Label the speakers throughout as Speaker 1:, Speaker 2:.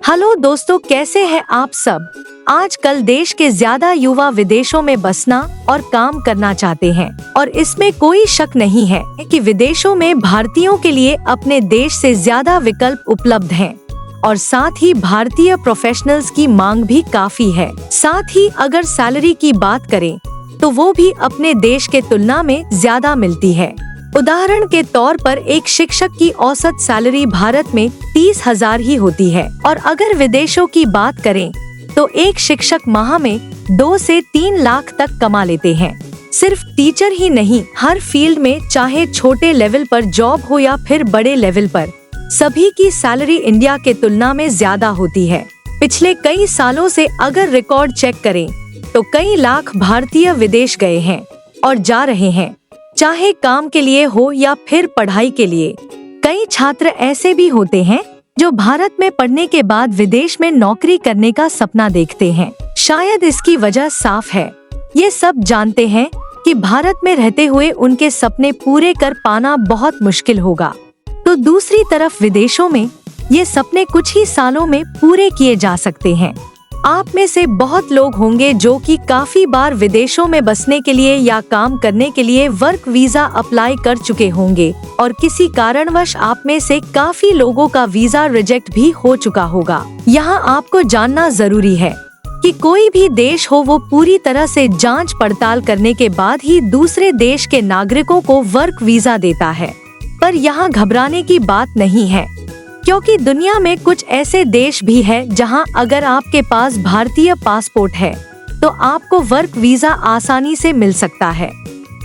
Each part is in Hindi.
Speaker 1: हेलो दोस्तों, कैसे हैं आप सब। आजकल देश के ज्यादा युवा विदेशों में बसना और काम करना चाहते हैं और इसमें कोई शक नहीं है कि विदेशों में भारतीयों के लिए अपने देश से ज्यादा विकल्प उपलब्ध हैं और साथ ही भारतीय प्रोफेशनल्स की मांग भी काफी है। साथ ही अगर सैलरी की बात करें तो वो भी अपने देश के तुलना में ज्यादा मिलती है। उदाहरण के तौर पर एक शिक्षक की औसत सैलरी भारत में 30,000 ही होती है और अगर विदेशों की बात करें तो एक शिक्षक माह में 2 से 3 लाख तक कमा लेते हैं। सिर्फ टीचर ही नहीं, हर फील्ड में चाहे छोटे लेवल पर जॉब हो या फिर बड़े लेवल पर, सभी की सैलरी इंडिया के तुलना में ज्यादा होती है। पिछले कई सालों से अगर रिकॉर्ड चेक करें तो कई लाख भारतीय विदेश गए हैं और जा रहे हैं, चाहे काम के लिए हो या फिर पढ़ाई के लिए। कई छात्र ऐसे भी होते हैं जो भारत में पढ़ने के बाद विदेश में नौकरी करने का सपना देखते हैं। शायद इसकी वजह साफ है, ये सब जानते हैं कि भारत में रहते हुए उनके सपने पूरे कर पाना बहुत मुश्किल होगा। तो दूसरी तरफ विदेशों में ये सपने कुछ ही सालों में पूरे किए जा सकते हैं। आप में से बहुत लोग होंगे जो कि काफी बार विदेशों में बसने के लिए या काम करने के लिए वर्क वीजा अप्लाई कर चुके होंगे और किसी कारणवश आप में से काफी लोगों का वीजा रिजेक्ट भी हो चुका होगा। यहाँ आपको जानना जरूरी है कि कोई भी देश हो, वो पूरी तरह से जांच पड़ताल करने के बाद ही दूसरे देश के नागरिकों को वर्क वीजा देता है। पर यहाँ घबराने की बात नहीं है, क्योंकि दुनिया में कुछ ऐसे देश भी है जहां अगर आपके पास भारतीय पासपोर्ट है तो आपको वर्क वीजा आसानी से मिल सकता है।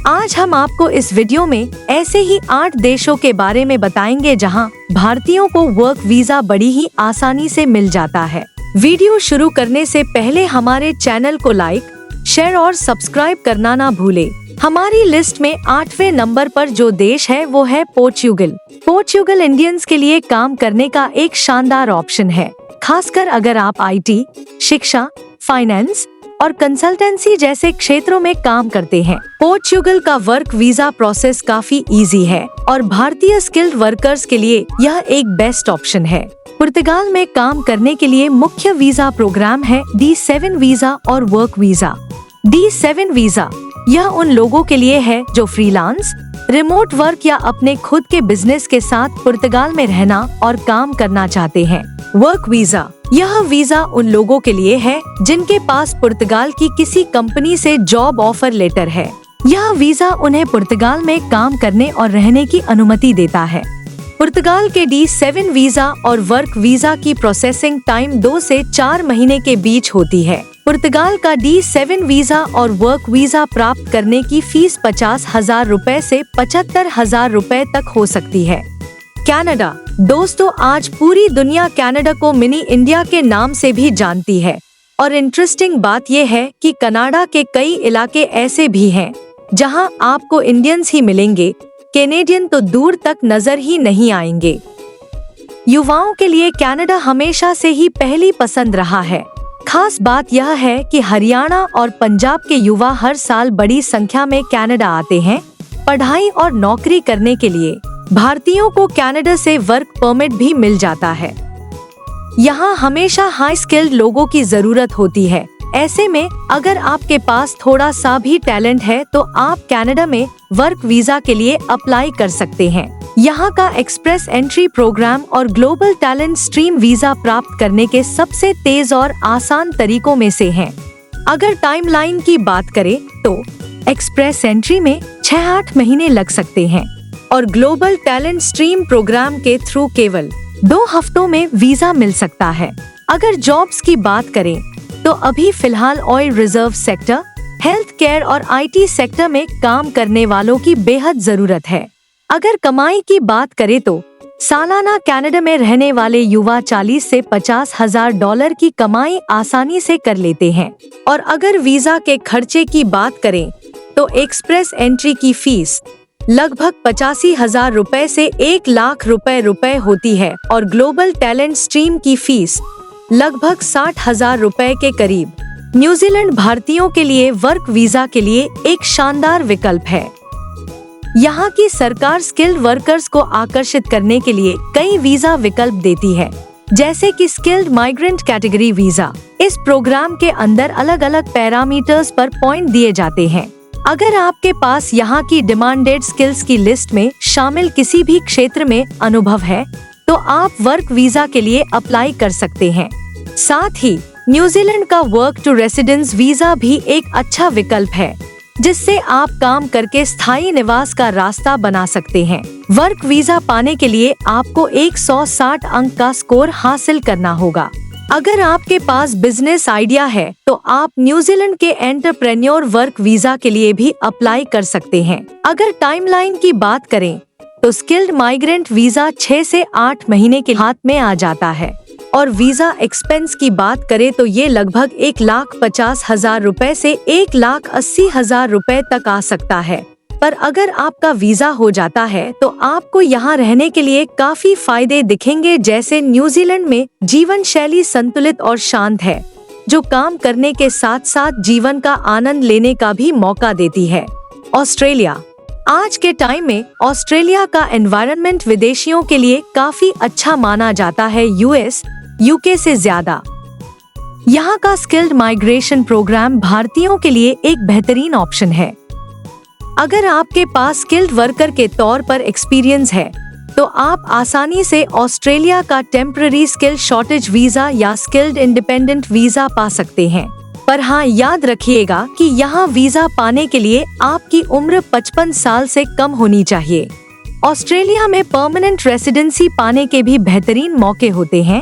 Speaker 1: आज हम आपको इस वीडियो में ऐसे ही 8 देशों के बारे में बताएंगे जहां भारतीयों को वर्क वीजा बड़ी ही आसानी से मिल जाता है। वीडियो शुरू करने से पहले हमारे चैनल को लाइक, शेयर और सब्सक्राइब करना ना भूले। हमारी लिस्ट में 8वें नंबर पर जो देश है वो है पोर्चुगल। पोर्चुगल इंडियंस के लिए काम करने का एक शानदार ऑप्शन है, खासकर अगर आप आईटी, शिक्षा, फाइनेंस और कंसल्टेंसी जैसे क्षेत्रों में काम करते हैं। पोर्चुगल का वर्क वीजा प्रोसेस काफी इजी है और भारतीय स्किल्ड वर्कर्स के लिए यह एक बेस्ट ऑप्शन है। पुर्तगाल में काम करने के लिए मुख्य वीजा प्रोग्राम है D7 वीजा और वर्क वीजा। D7 वीजा यह उन लोगों के लिए है जो फ्रीलांस, रिमोट वर्क या अपने खुद के बिजनेस के साथ पुर्तगाल में रहना और काम करना चाहते हैं। वर्क वीजा यह वीजा उन लोगों के लिए है जिनके पास पुर्तगाल की किसी कंपनी से जॉब ऑफर लेटर है। यह वीजा उन्हें पुर्तगाल में काम करने और रहने की अनुमति देता है। पुर्तगाल के D7 वीजा और वर्क वीजा की प्रोसेसिंग टाइम 2 से 4 महीने के बीच होती है। पुर्तगाल का D7 वीजा और वर्क वीजा प्राप्त करने की फीस 50,000 रुपए से 75,000 रुपए तक हो सकती है। कनाडा दोस्तों, आज पूरी दुनिया कनाडा को मिनी इंडिया के नाम से भी जानती है और इंटरेस्टिंग बात यह है कि कनाडा के कई इलाके ऐसे भी हैं जहां आपको इंडियंस ही मिलेंगे, कैनेडियन तो दूर तक नजर ही नहीं आएंगे। युवाओं के लिए कनाडा हमेशा से ही पहली पसंद रहा है। खास बात यह है कि हरियाणा और पंजाब के युवा हर साल बड़ी संख्या में कनाडा आते हैं पढ़ाई और नौकरी करने के लिए। भारतीयों को कनाडा से वर्क परमिट भी मिल जाता है। यहाँ हमेशा हाई स्किल्ड लोगों की जरूरत होती है। ऐसे में अगर आपके पास थोड़ा सा भी टैलेंट है तो आप कनाडा में वर्क वीजा के लिए अप्लाई कर सकते हैं। यहाँ का एक्सप्रेस एंट्री प्रोग्राम और ग्लोबल टैलेंट स्ट्रीम वीजा प्राप्त करने के सबसे तेज और आसान तरीकों में से हैं। अगर टाइमलाइन की बात करें तो एक्सप्रेस एंट्री में 6-8 महीने लग सकते हैं और ग्लोबल टैलेंट स्ट्रीम प्रोग्राम के थ्रू केवल 2 हफ्तों में वीजा मिल सकता है। अगर जॉब्स की बात करें तो अभी फिलहाल oil reserve sector, health care और IT सेक्टर में काम करने वालों की बेहद जरूरत है। अगर कमाई की बात करें तो सालाना कनाडा में रहने वाले युवा 40 से 50,000 डॉलर की कमाई आसानी से कर लेते हैं और अगर वीजा के खर्चे की बात करें तो एक्सप्रेस एंट्री की फीस लगभग 85,000 रुपए से 1 लाख रुपए होती है और ग्लोबल टैलेंट स्ट्रीम की फीस लगभग 60,000 रुपए के करीब। न्यूजीलैंड भारतीयों के लिए वर्क वीजा के लिए एक शानदार विकल्प है। यहाँ की सरकार स्किल्ड वर्कर्स को आकर्षित करने के लिए कई वीजा विकल्प देती है। जैसे कि स्किल्ड माइग्रेंट कैटेगरी वीजा। इस प्रोग्राम के अंदर अलग अलग पैरामीटर्स पर पॉइंट दिए जाते हैं। अगर आपके पास यहाँ की डिमांडेड स्किल्स की लिस्ट में शामिल किसी भी क्षेत्र में अनुभव है तो आप वर्क वीजा के लिए अप्लाई कर सकते हैं। साथ ही न्यूजीलैंड का वर्क टू रेसिडेंस वीजा भी एक अच्छा विकल्प है, जिससे आप काम करके स्थायी निवास का रास्ता बना सकते हैं। वर्क वीजा पाने के लिए आपको 160 अंक का स्कोर हासिल करना होगा। अगर आपके पास बिजनेस आइडिया है तो आप न्यूजीलैंड के एंटरप्रेन्योर वर्क वीजा के लिए भी अप्लाई कर सकते हैं। अगर टाइमलाइन की बात करें तो स्किल्ड माइग्रेंट वीजा 6 से 8 महीने के हाथ में आ जाता है और वीजा एक्सपेंस की बात करें तो ये लगभग 1,50,000 रुपए से 1,80,000 रुपए तक आ सकता है। पर अगर आपका वीजा हो जाता है तो आपको यहाँ रहने के लिए काफी फायदे दिखेंगे, जैसे न्यूजीलैंड में जीवन शैली संतुलित और शांत है, जो काम करने के साथ साथ जीवन का आनंद लेने का भी मौका देती है। ऑस्ट्रेलिया। आज के टाइम में ऑस्ट्रेलिया का एनवायरनमेंट विदेशियों के लिए काफी अच्छा माना जाता है, यूएस, यूके से ज्यादा। यहाँ का स्किल्ड माइग्रेशन प्रोग्राम भारतीयों के लिए एक बेहतरीन ऑप्शन है। अगर आपके पास स्किल्ड वर्कर के तौर पर एक्सपीरियंस है तो आप आसानी से ऑस्ट्रेलिया का टेम्पररी स्किल शॉर्टेज वीजा या स्किल्ड इंडिपेंडेंट वीजा पा सकते हैं। पर हाँ, याद रखिएगा कि यहाँ वीजा पाने के लिए आपकी उम्र 55 साल से कम होनी चाहिए। ऑस्ट्रेलिया में परमानेंट रेसिडेंसी पाने के भी बेहतरीन मौके होते हैं,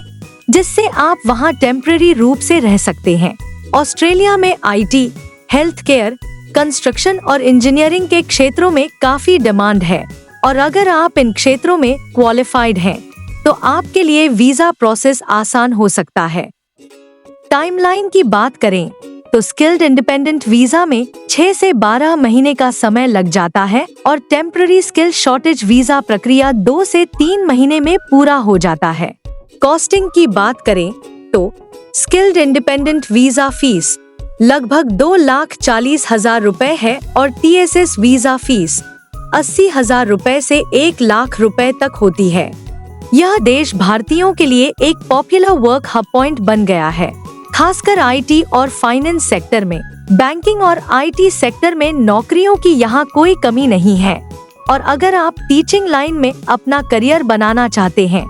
Speaker 1: जिससे आप वहाँ टेम्पररी रूप से रह सकते हैं। ऑस्ट्रेलिया में आईटी, हेल्थ केयर, कंस्ट्रक्शन और इंजीनियरिंग के क्षेत्रों में काफी डिमांड है और अगर आप इन क्षेत्रों में क्वालिफाइड हैं तो आपके लिए वीजा प्रोसेस आसान हो सकता है। टाइमलाइन की बात करें तो स्किल्ड इंडिपेंडेंट वीजा में 6 से 12 महीने का समय लग जाता है और टेम्पररी स्किल शॉर्टेज वीजा प्रक्रिया 2 से 3 महीने में पूरा हो जाता है। कॉस्टिंग की बात करें तो स्किल्ड इंडिपेंडेंट वीजा फीस लगभग 2,40,000 रुपए है और TSS वीजा फीस 80,000 रुपए से 1,00,000 रुपए तक होती है। यह देश भारतीयों के लिए एक पॉपुलर वर्क हब पॉइंट बन गया है, खासकर IT और फाइनेंस सेक्टर में। बैंकिंग और IT सेक्टर में नौकरियों की यहाँ कोई कमी नहीं है और अगर आप टीचिंग लाइन में अपना करियर बनाना चाहते हैं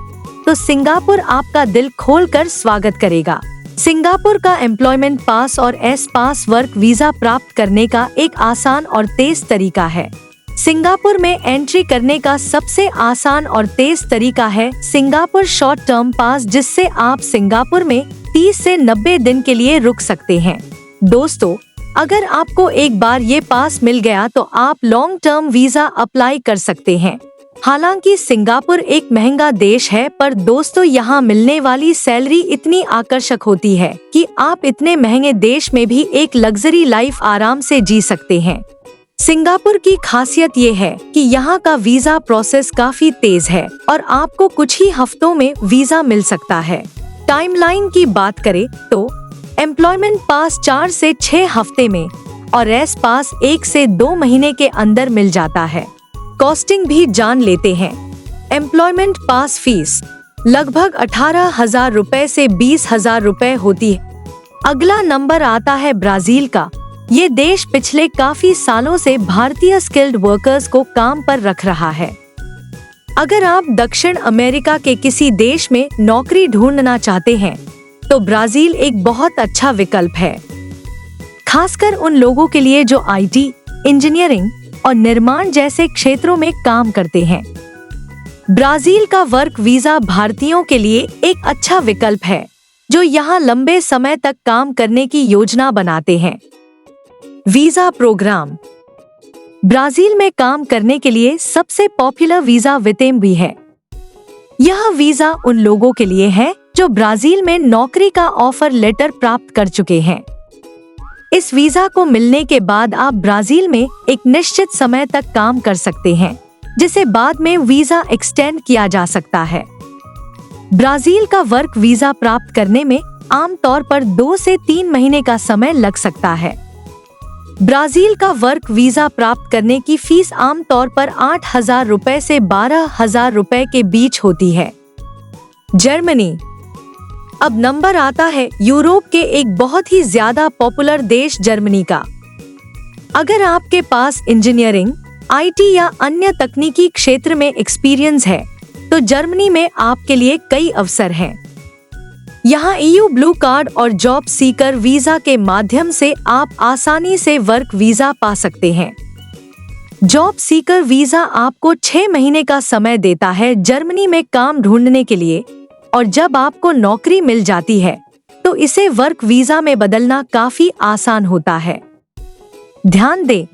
Speaker 1: तो सिंगापुर आपका दिल खोलकर स्वागत करेगा। सिंगापुर का एम्प्लॉयमेंट पास और एस पास वर्क वीजा प्राप्त करने का एक आसान और तेज तरीका है। सिंगापुर में एंट्री करने का सबसे आसान और तेज तरीका है सिंगापुर शॉर्ट टर्म पास, जिससे आप सिंगापुर में 30 से 90 दिन के लिए रुक सकते हैं। दोस्तों, अगर आपको एक बार ये पास मिल गया तो आप लॉन्ग टर्म वीजा अप्लाई कर सकते हैं। हालांकि सिंगापुर एक महंगा देश है, पर दोस्तों यहाँ मिलने वाली सैलरी इतनी आकर्षक होती है कि आप इतने महंगे देश में भी एक लग्जरी लाइफ आराम से जी सकते हैं। सिंगापुर की खासियत ये है कि यहाँ का वीजा प्रोसेस काफी तेज है और आपको कुछ ही हफ्तों में वीजा मिल सकता है। टाइमलाइन की बात करें तो एम्प्लॉयमेंट पास 4 से 6 हफ्ते में और एस पास 1 से 2 महीने के अंदर मिल जाता है। कॉस्टिंग भी जान लेते हैं। एम्प्लॉयमेंट पास फीस लगभग 18,000 रुपए से 20,000 रुपए होती है। अगला नंबर आता है ब्राजील का। ये देश पिछले काफी सालों से भारतीय स्किल्ड वर्कर्स को काम पर रख रहा है। अगर आप दक्षिण अमेरिका के किसी देश में नौकरी ढूंढना चाहते हैं तो ब्राजील एक बहुत अच्छा विकल्प है, खासकर उन लोगों के लिए जो IT, इंजीनियरिंग और निर्माण जैसे क्षेत्रों में काम करते हैं। ब्राजील का वर्क वीजा भारतीयों के लिए एक अच्छा विकल्प है जो यहाँ लंबे समय तक काम करने की योजना बनाते हैं। वीजा प्रोग्राम ब्राजील में काम करने के लिए सबसे पॉपुलर वीजा वितेम भी है। यह वीजा उन लोगों के लिए है जो ब्राजील में नौकरी का ऑफर लेटर प्राप्त कर चुके हैं। इस वीजा को मिलने के बाद आप ब्राजील में एक निश्चित समय तक काम कर सकते हैं, जिसे बाद में वीजा एक्सटेंड किया जा सकता है। ब्राजील का वर्क वीजा प्राप्त करने में आमतौर पर 2 से 3 महीने का समय लग सकता है। ब्राजील का वर्क वीजा प्राप्त करने की फीस आमतौर पर 8,000 रुपए से 12,000 रुपए के बीच होती है। जर्मनी अब नंबर आता है यूरोप के एक बहुत ही ज्यादा पॉपुलर देश जर्मनी का। अगर आपके पास इंजीनियरिंग, IT या अन्य तकनीकी क्षेत्र में एक्सपीरियंस है तो जर्मनी में आपके लिए कई अवसर हैं। यहाँ EU ब्लू कार्ड और जॉब सीकर वीजा के माध्यम से आप आसानी से वर्क वीजा पा सकते हैं। जॉब सीकर वीजा आपको 6 महीने का समय देता है जर्मनी में काम ढूंढने के लिए, और जब आपको नौकरी मिल जाती है तो इसे वर्क वीजा में बदलना काफी आसान होता है। ध्यान दें,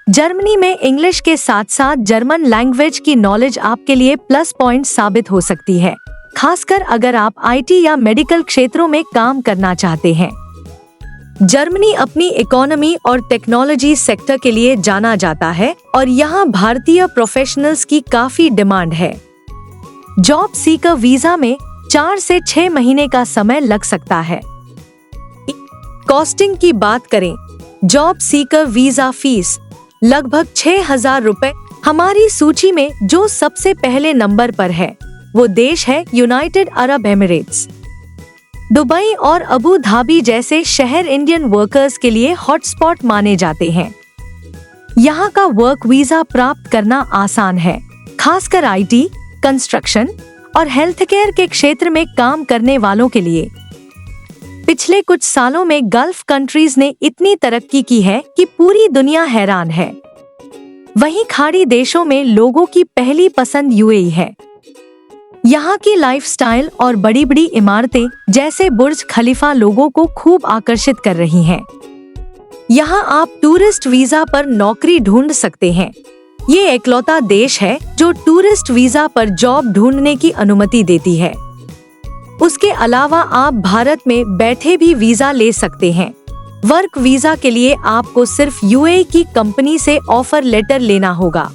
Speaker 1: जर्मनी में इंग्लिश के साथ साथ जर्मन लैंग्वेज की नॉलेज आपके लिए प्लस पॉइंट साबित हो सकती है, खासकर अगर आप IT या मेडिकल क्षेत्रों में काम करना चाहते हैं। जर्मनी अपनी इकोनॉमी और टेक्नोलॉजी सेक्टर के लिए जाना जाता है और यहाँ भारतीय प्रोफेशनल्स की काफी डिमांड है। जॉब सीकर वीजा में 4 से 6 महीने का समय लग सकता है। कॉस्टिंग की बात करें, जॉब सीकर वीजा फीस लगभग 6,000 रुपए। हमारी सूची में जो सबसे पहले नंबर पर है वो देश है यूनाइटेड अरब एमिरेट्स। दुबई और अबू धाबी जैसे शहर इंडियन वर्कर्स के लिए हॉटस्पॉट माने जाते हैं। यहाँ का वर्क वीजा प्राप्त करना आसान है, खासकर IT, कंस्ट्रक्शन और हेल्थ केयर के क्षेत्र में काम करने वालों के लिए। पिछले कुछ सालों में गल्फ कंट्रीज ने इतनी तरक्की की है कि पूरी दुनिया हैरान है। वहीं खाड़ी देशों में लोगों की पहली पसंद UAE है। यहाँ की लाइफस्टाइल और बड़ी बड़ी इमारतें जैसे बुर्ज खलीफा लोगों को खूब आकर्षित कर रही हैं। यहाँ आप टूरिस्ट वीजा पर नौकरी ढूंढ सकते हैं। ये इकलौता देश है जो टूरिस्ट वीजा पर जॉब ढूंढने की अनुमति देती है। उसके अलावा आप भारत में बैठे भी वीजा ले सकते हैं। वर्क वीजा के लिए आपको सिर्फ UAE की कंपनी से ऑफर लेटर लेना होगा,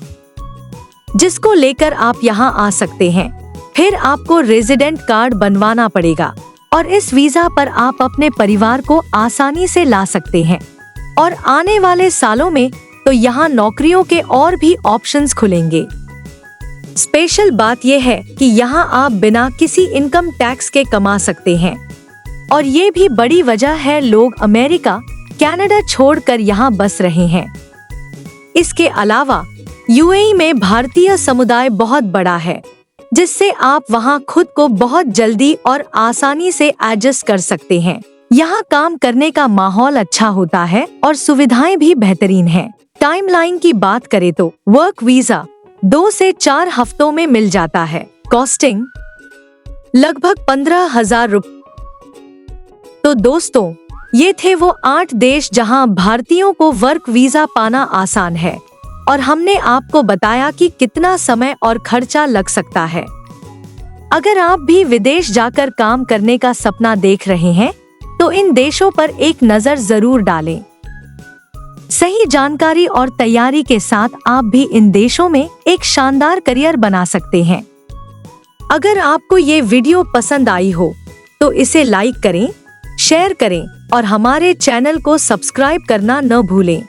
Speaker 1: जिसको लेकर आप यहाँ आ सकते हैं। फिर आपको रेजिडेंट कार्ड बनवाना पड़ेगा और इस वीजा पर आप अपने परिवार को आसानी से ला सकते हैं। और आने वाले सालों में तो यहाँ नौकरियों के और भी ऑप्शंस खुलेंगे। स्पेशल बात यह है कि यहाँ आप बिना किसी इनकम टैक्स के कमा सकते हैं, और ये भी बड़ी वजह है लोग अमेरिका, कनाडा छोड़कर यहाँ बस रहे हैं। इसके अलावा UAE में भारतीय समुदाय बहुत बड़ा है, जिससे आप वहाँ खुद को बहुत जल्दी और आसानी से एडजस्ट कर सकते हैं। यहाँ काम करने का माहौल अच्छा होता है और सुविधाएं भी बेहतरीन हैं। टाइमलाइन की बात करें तो वर्क वीजा 2 से 4 हफ्तों में मिल जाता है। कॉस्टिंग लगभग 15,000 रुपए। तो दोस्तों, ये थे वो 8 देश जहां भारतीयों को वर्क वीजा पाना आसान है, और हमने आपको बताया कि कितना समय और खर्चा लग सकता है। अगर आप भी विदेश जाकर काम करने का सपना देख रहे हैं तो इन देशों पर एक नजर जरूर डालें। सही जानकारी और तैयारी के साथ आप भी इन देशों में एक शानदार करियर बना सकते हैं। अगर आपको ये वीडियो पसंद आई हो तो इसे लाइक करें, शेयर करें और हमारे चैनल को सब्सक्राइब करना न भूलें।